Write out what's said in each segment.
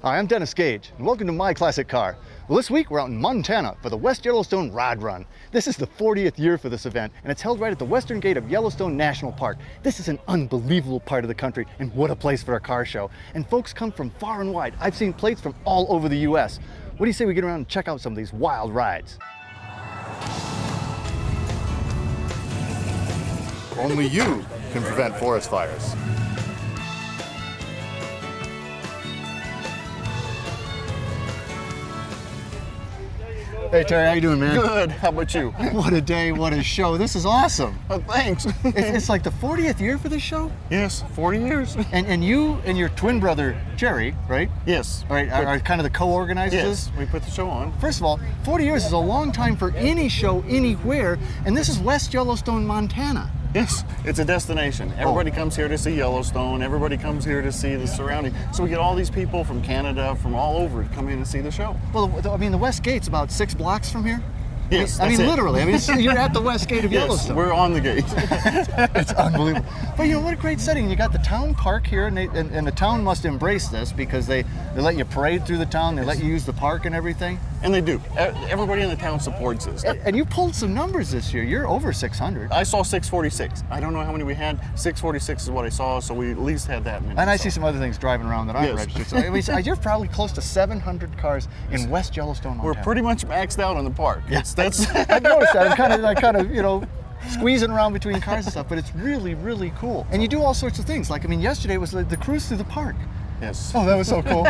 Hi, I'm Dennis Gage, and welcome to My Classic Car. Well, this week we're out in Montana for the West Yellowstone Rod Run. This is the 40th year for this event, and it's held right at the western gate of Yellowstone National Park. This is an unbelievable part of the country, and what a place for a car show. And folks come from far and wide. I've seen plates from all over the U.S. What do you say we get around and check out some of these wild rides? Only you can prevent forest fires. Hey Terry, how you doing, man? Good. How about you? What a day, what a show. This is awesome. Thanks. It's like the 40th year for this show? Yes, 40 years. And you and your twin brother, Jerry, right? Yes. All right, are kind of the co-organizers? Yes, we put the show on. First of all, 40 years is a long time for any show anywhere, and this is West Yellowstone, Montana. Yes, it's a destination. Everybody comes here to see Yellowstone. Everybody comes here to see the surrounding. So we get all these people from Canada, from all over to come in and see the show. Well, I mean, the West Gate's about 6 blocks from here? Yes, I mean, that's it. literally. I mean, you're at the West Gate of Yes, Yellowstone. we're on the gate. It's unbelievable. But you know, what a great setting. You got the town park here, and the town must embrace this because they let you parade through the town, they let you use the park and everything. And they do. Everybody in the town supports this. And you pulled some numbers this year. You're over 600. I saw 646. I don't know how many we had. 646 is what I saw, so we at least had that many. And I see some other things driving around that aren't registered. So I mean, you're probably close to 700 cars in West Yellowstone, Montana. We're pretty much maxed out on the park. Yes, That's I've noticed that. I'm kind of, you know, squeezing around between cars and stuff, but it's really, really cool. And you do all sorts of things. Like, I mean, yesterday was the cruise through the park. Yes. Oh, that was so cool.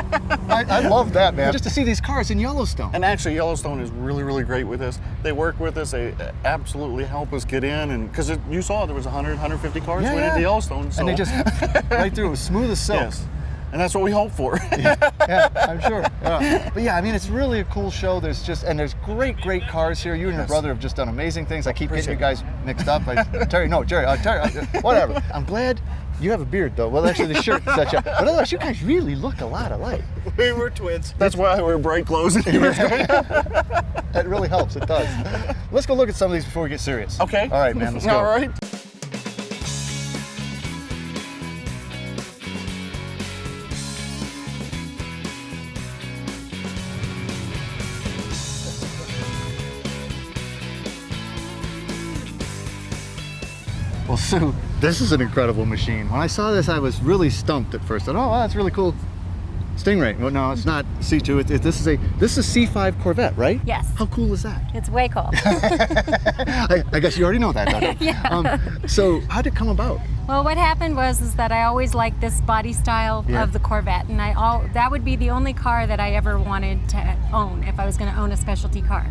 I love that, man. Just to see these cars in Yellowstone. And actually, Yellowstone is really, really great with this. They work with us. They absolutely help us get in. And because you saw there was 100, 150 cars went into Yellowstone. So. And they just right through. It was smooth as silk. Yes. And that's what we hope for. Yeah, I'm sure. Yeah. But yeah, I mean, it's really a cool show. There's great cars here. You and your brother have just done amazing things. I keep getting you guys mixed up. Terry, whatever. I'm glad you have a beard, though. Well, actually, the shirt is such a. But otherwise, you guys really look a lot alike. We were twins. That's why I wear bright clothes. That really helps. It does. Let's go look at some of these before we get serious. Okay. All right, man. Let's go. All right. Well, Sue, this is an incredible machine. When I saw this, I was really stumped at first. I thought, oh, wow, that's really cool. Stingray. Well, no, it's not C2. This is a C5 Corvette, right? Yes. How cool is that? It's way cool. I guess you already know that, don't you? Yeah. So how did it come about? Well, what happened was that I always liked this body style of the Corvette, and that would be the only car that I ever wanted to own if I was going to own a specialty car.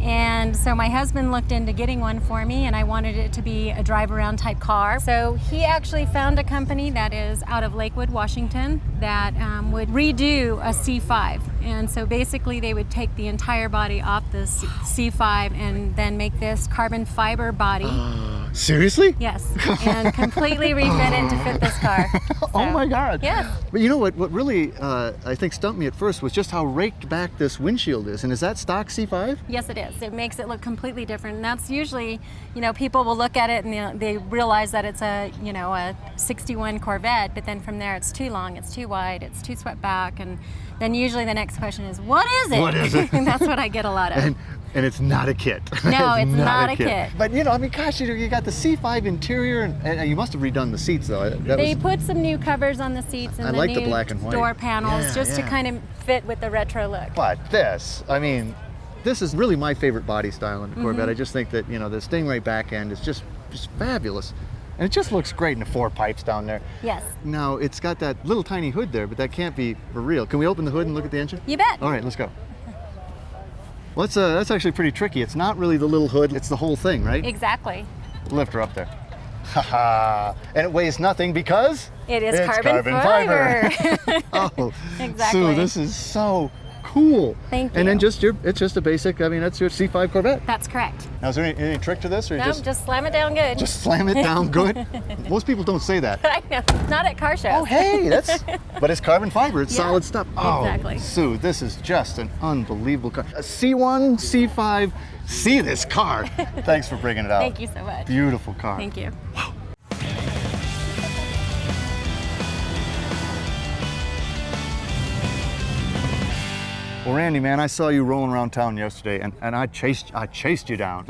And so my husband looked into getting one for me, and I wanted it to be a drive-around type car. So he actually found a company that is out of Lakewood, Washington, that would redo a C5. And so basically they would take the entire body off the C5 and then make this carbon fiber body. Seriously? Yes, and completely refit it to fit this car. So, oh my God. Yes. But you know what really I think stumped me at first was just how raked back this windshield is. And is that stock C5? Yes, it is. It makes it look completely different. And that's usually, you know, people will look at it and they realize that it's a 61 Corvette, but then from there it's too long, it's too wide, it's too swept back, and then usually the next question is, what is it? What is it? And that's what I get a lot of. And it's not a kit. No, it's not a kit. But you know, I mean, gosh, you got the C5 interior, and you must have redone the seats though. They put some new covers on the seats and the new black and white door panels to kind of fit with the retro look. But this, I mean, this is really my favorite body style in the Corvette. I just think that, you know, the Stingray back end is just fabulous. And it just looks great in the 4 pipes down there. Yes. Now, it's got that little tiny hood there, but that can't be for real. Can we open the hood and look at the engine? You bet. All right, let's go. Well, that's actually pretty tricky. It's not really the little hood, it's the whole thing, right? Exactly. Lift her up there. Ha-ha. And it weighs nothing because? It's carbon fiber. Oh, exactly. Sue, this is so cool. Thank you. And then it's just a basic, I mean, that's your C5 Corvette. That's correct. Now, is there any trick to this? Or No, just slam it down good. Just slam it down good? Most people don't say that. I know, not at car shows. Oh, hey, but it's carbon fiber, it's solid stuff. Oh, exactly. Sue, this is just an unbelievable car. A C1, C5, see this car. Thanks for bringing it out. Thank you so much. Beautiful car. Thank you. Wow. Well, Randy, man, I saw you rolling around town yesterday, and I chased you down.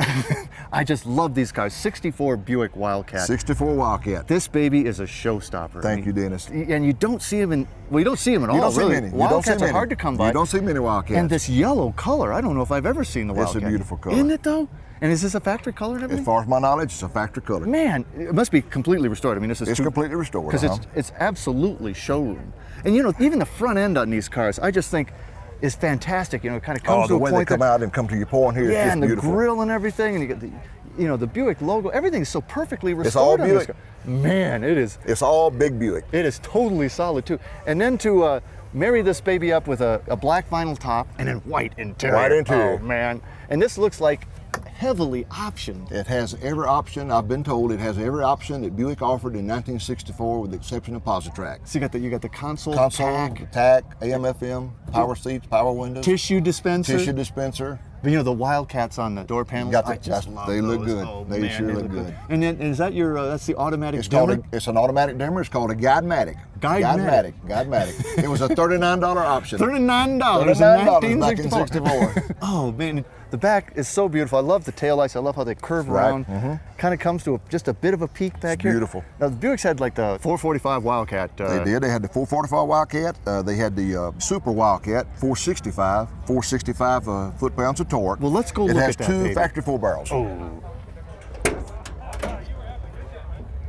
I just love these cars. 64 Buick Wildcat. 64 Wildcat. This baby is a showstopper. Thank you, Dennis. And you don't see them you don't see them at all. You don't see really. many. Wildcats are hard to come by. You don't see many Wildcats. And this yellow color, I don't know if I've ever seen the Wildcat. It's a beautiful color. Isn't it though? And is this a factory color and everything? As far as my knowledge, it's a factory color. Man, it must be completely restored. I mean, this is completely restored. Because it's absolutely showroom. And you know, even the front end on these cars, I just think is fantastic. You know, it kind of comes to a point. The way they come out and come to your point here, yeah, it's just and the beautiful. grill and everything, and you get the Buick logo. Everything's so perfectly restored. It's all on this Buick. car. Man, it is. It's all big Buick. It is totally solid too. And then to marry this baby up with a black vinyl top and then white interior. White interior. Oh man. And this looks like heavily optioned. It has every option, I've been told, it has every option that Buick offered in 1964 with the exception of Positrack. So you got the console, tack, AM, FM, power seats, power windows, tissue dispenser. But you know the Wildcats on the door panels. They look those. good. Oh, they man, sure look good. And then is that your that's the automatic It's dimmer? it's an automatic dimmer. It's called a Guidematic. Guidematic. It was a $39 option. $39 in back in 1964. Oh man, the back is so beautiful. I love the taillights. I love how they curve around. Kind of comes to just a bit of a peak back here. Beautiful. Now the Buicks had like the 445 Wildcat. They did. They had the 445 Wildcat. They had the Super Wildcat 465 foot-pounds of torque. Well, let's go look at that. It has two baby. factory 4 barrels.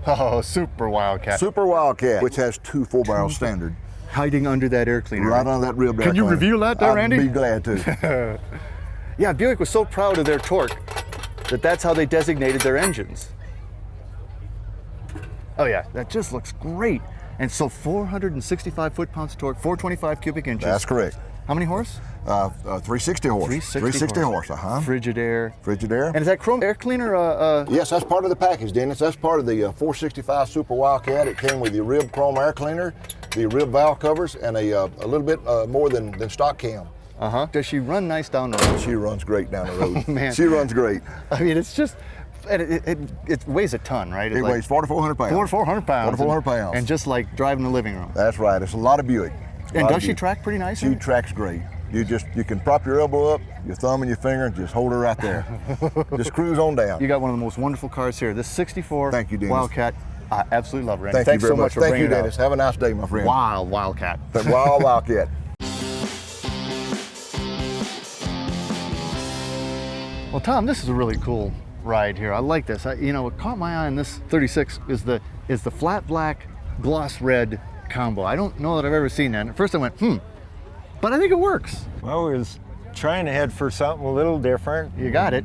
Oh, Super Wildcat. Super Wildcat, which has two 4-barrel standard. Hiding under that air cleaner. Right under that rib. Can you reveal that there, Randy? I'd be glad to. Yeah, Buick was so proud of their torque that's how they designated their engines. Oh yeah, that just looks great. And so 465 foot-pounds of torque, 425 cubic inches. That's correct. How many horse? 360 horse. 360 horse. Frigidaire. And is that chrome air cleaner? Yes, that's part of the package, Dennis. That's part of the 465 Super Wildcat. It came with the rib chrome air cleaner, the rib valve covers, and a little bit more than stock cam. Does she run nice down the road? She runs great down the road. Oh, man. She runs great. I mean, it's just, it weighs a ton, right? It weighs 4,400 pounds. 4,400 pounds. 4,400 pounds. And just like driving the living room. That's right. It's a lot of Buick. And does she track pretty nice? She tracks great. You can prop your elbow up, your thumb and your finger, and just hold her right there. Just cruise on down. You got one of the most wonderful cars here. This 64 Thank you, Dennis. Wildcat. I absolutely love it, Randy. Thanks so much for bringing it out. Dennis. Have a nice day, my friend. Wild Wildcat. Wild Wildcat. Well, Tom, this is a really cool ride here. I like this. What caught my eye on this 36 is the flat black gloss red combo. I don't know that I've ever seen that. At first I went, but I think it works. Well, we was trying to head for something a little different. You got it.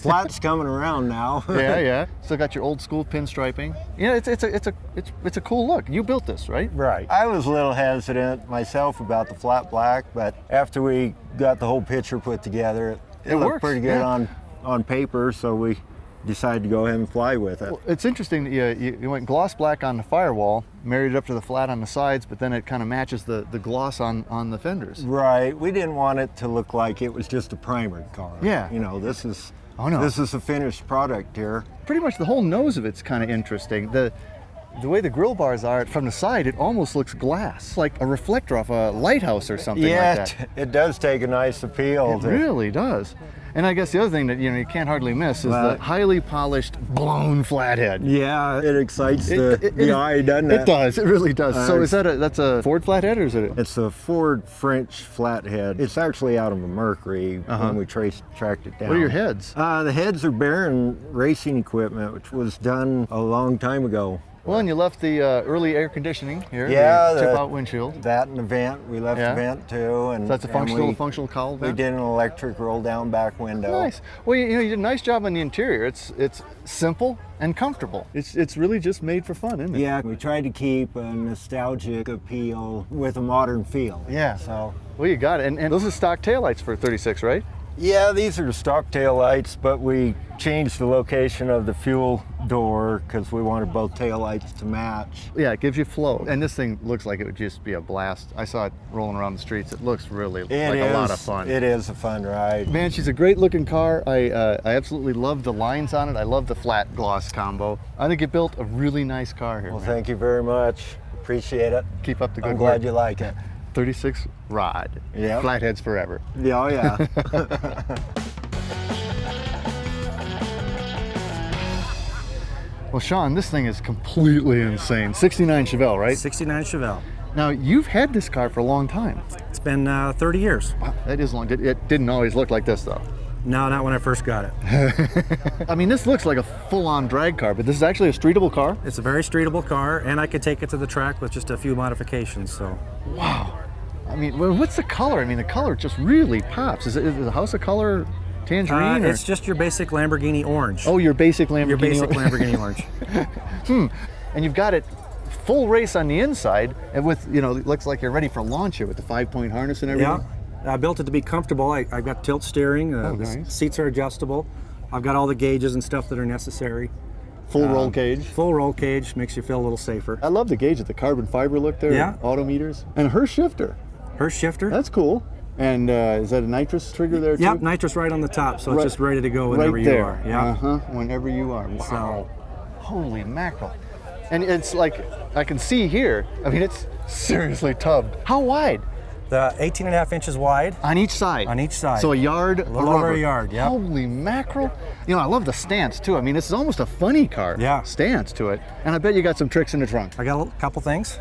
Flat's coming around now. Yeah. Still got your old school pinstriping. Yeah, it's a cool look. You built this, right? Right. I was a little hesitant myself about the flat black, but after we got the whole picture put together, it looked works, pretty good on paper, so we decided to go ahead and fly with it. Well, it's interesting that you went gloss black on the firewall, married it up to the flat on the sides, but then it kind of matches the gloss on the fenders. Right. We didn't want it to look like it was just a primer car. Yeah. This is this is a finished product here. Pretty much the whole nose of it's kind of interesting. The way the grill bars are from the side, it almost looks glass, like a reflector off a lighthouse or something like that. Yeah, it does take a nice appeal. It really does. And I guess the other thing that you can't hardly miss is the highly polished, blown flathead. Yeah, it excites the eye, doesn't it? It does. It really does. So is that's a Ford flathead, or is it? It's a Ford French flathead. It's actually out of a Mercury when we tracked it down. What are your heads? The heads are Baron racing equipment, which was done a long time ago. Well, and you left the early air conditioning here. Yeah, the tip-out windshield. That and the vent. We left the vent too, and so that's a functional cowl vent. We did an electric roll-down back window. Nice. Well, you did a nice job on the interior. It's simple and comfortable. It's really just made for fun, isn't it? Yeah, we tried to keep a nostalgic appeal with a modern feel. Yeah. So. Well, you got it. And those are stock taillights for 36, right? Yeah, these are stock tail lights, but we changed the location of the fuel door because we wanted both tail lights to match. Yeah, it gives you flow. And this thing looks like it would just be a blast. I saw it rolling around the streets. It looks really a lot of fun. It is a fun ride. Man, she's a great looking car. I absolutely love the lines on it. I love the flat gloss combo. I think you built a really nice car here. Well, man. thank you very much. Appreciate it. Keep up the good work. I'm glad you like it. 36 Rod. Yep. Flatheads forever. Yeah, oh yeah. Well, Sean, this thing is completely insane. 69 Chevelle, right? 69 Chevelle. Now, you've had this car for a long time. It's been 30 years. Wow, that is long. It didn't always look like this, though. No, not when I first got it. I mean, this looks like a full-on drag car, but this is actually a streetable car? It's a very streetable car, and I could take it to the track with just a few modifications. So, Wow. I mean, well, what's the color? I mean, the color just really pops. Is the house of color tangerine? Or? it's just your basic Lamborghini orange. Oh, your basic Lamborghini. Your basic Lamborghini orange. And you've got it full race on the inside, and with, you know, it looks like you're ready for launch here with the 5-point harness and everything. Yeah. I built it to be comfortable. I've got tilt steering. The nice. seats are adjustable. I've got all the gauges and stuff that are necessary. Full roll cage. Full roll cage makes you feel a little safer. I love the gauge with the carbon fiber look there. Yeah. Auto meters. And her shifter. Her shifter. That's cool. And is that a nitrous trigger there too? Yep, nitrous right on the top, so Right- it's just ready to go whenever right you there. are. Yeah. Whenever you are. Wow. So- Holy mackerel. And it's like, I can see here, I mean, it's seriously tubbed. How wide? The 18.5 inches wide On each side? on each side. So a yard, A little over a yard, yeah. Holy mackerel. You know, I love the stance too. I mean, this is almost a funny car. Yeah. Stance to it. And I bet you got some tricks in the trunk. I got a couple things.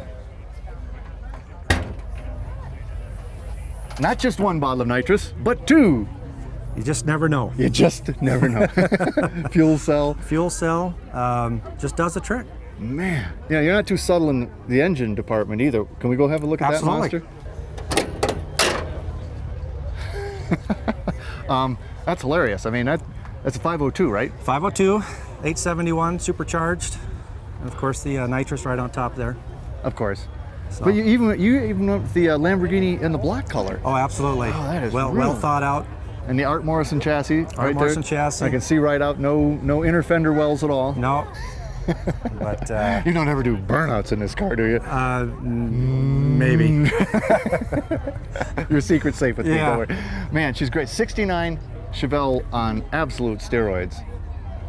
Not just one bottle of nitrous, but two. You just never know. You just never know. Fuel cell. Fuel cell just does the trick. Man. Yeah, you're not too subtle in the engine department either. Can we go have a look at Absolutely. that monster? That's hilarious. I mean, that's a 502, right? 502, 871 supercharged, and of course the nitrous right on top there. Of course. So- But you even went with the Lamborghini in the black color. Oh, absolutely. Oh, that is well really- thought out. And the Art Morrison chassis right Morrison there. chassis. I can see right out, no inner fender wells at all. No, but You don't ever do burnouts in this car, do you? maybe. Your secret's safe with me, Yeah. don't worry. Man, she's great. 69 Chevelle on absolute steroids.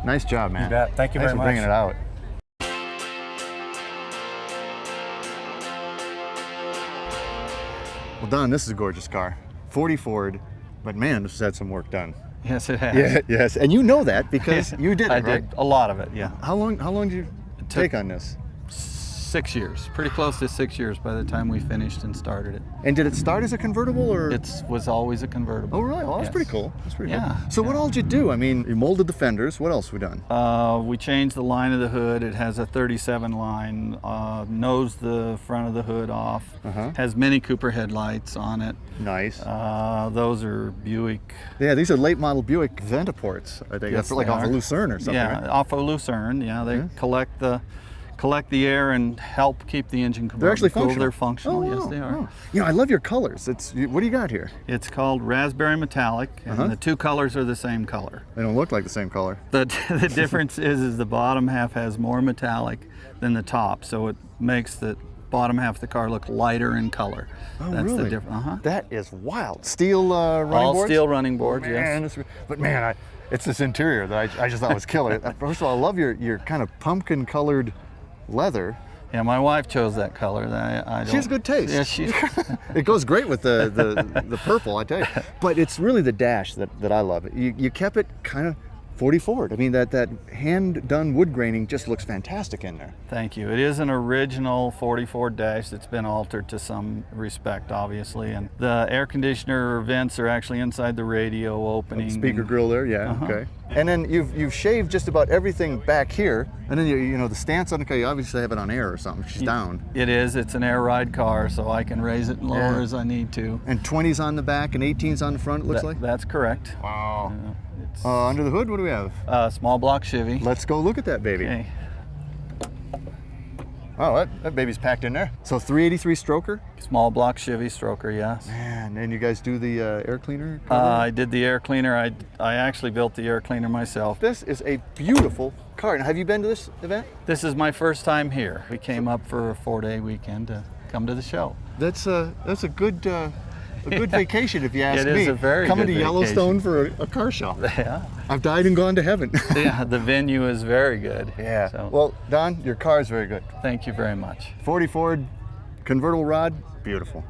Nice job, man. You bet. Thank you Thanks very for bringing much. it out. Well, Don, this is a gorgeous car. 40 Ford, but man, this has had some work done. Yes, it has. Yeah, yes, and you know that because you did it, I right? did a lot of it, yeah. How long did you take on this? 6 years, pretty close to 6 years by the time we finished and started it. And did it start as a convertible or? It was always a convertible. Oh, really? Well, that's Yes. pretty cool. That's pretty Yeah, cool. So what all did you do? I mean, you molded the fenders. What else we done? We changed the line of the hood. It has a 37 line, nosed the front of the hood off, has Mini Cooper headlights on it. Nice. Those are Buick. Yeah, these are late model Buick Ventaports. I think Yes, that's like they off of are. Lucerne or something, Yeah, right? off of Lucerne. Yeah, they collect the air and help keep the engine They're actually cool. functional. They're functional. Oh, Yes, wow. they are. Oh. You know, I love your colors. What do you got here? It's called Raspberry Metallic, and the two colors are the same color. They don't look like the same color. The difference is the bottom half has more metallic than the top, so it makes the bottom half of the car look lighter in color. Oh, That's really? the difference. That is wild. Steel running All boards? steel running boards, Man, yes. but man, it's this interior that I just thought was killer. First of all, I love your kind of pumpkin colored leather. Yeah, my wife chose that color. I She has don't- good taste. Yeah, she. It goes great with the purple, I tell you. But it's really the dash that I love. You kept it kind of 40 Ford. I mean, that hand done wood graining just looks fantastic in there. Thank you. It is an original 44 dash that's been altered to some respect, obviously, and the air conditioner vents are actually inside the radio opening. Speaker grill there, yeah, okay. And then you've shaved just about everything back here, and then you know the stance on the car. You obviously have it on air or something. She's down. It is. It's an air ride car, so I can raise it and lower Yeah. as I need to. And 20s on the back and 18s on the front. It looks like. That's correct. Wow. It's Under the hood, what do we have? small block Chevy. Let's go look at that baby. Okay. Oh, that baby's packed in there. So 383 stroker. Small block Chevy stroker, yes. Man, and you guys do the air cleaner? I did the air cleaner. I actually built the air cleaner myself. This is a beautiful car. Now, have you been to this event? This is my first time here. We came up for a 4-day weekend to come to the show. That's a good vacation if you ask It me. is a very Coming good to Yellowstone for a car show. Yeah. I've died and gone to heaven. Yeah, the venue is very good. Yeah. So, Well, Don, your car is very good. thank you very much. 40 Ford convertible rod, beautiful.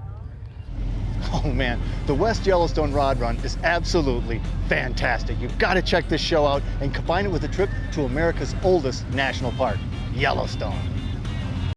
Oh man, the West Yellowstone Rod Run is absolutely fantastic. You've got to check this show out and combine it with a trip to America's oldest national park, Yellowstone.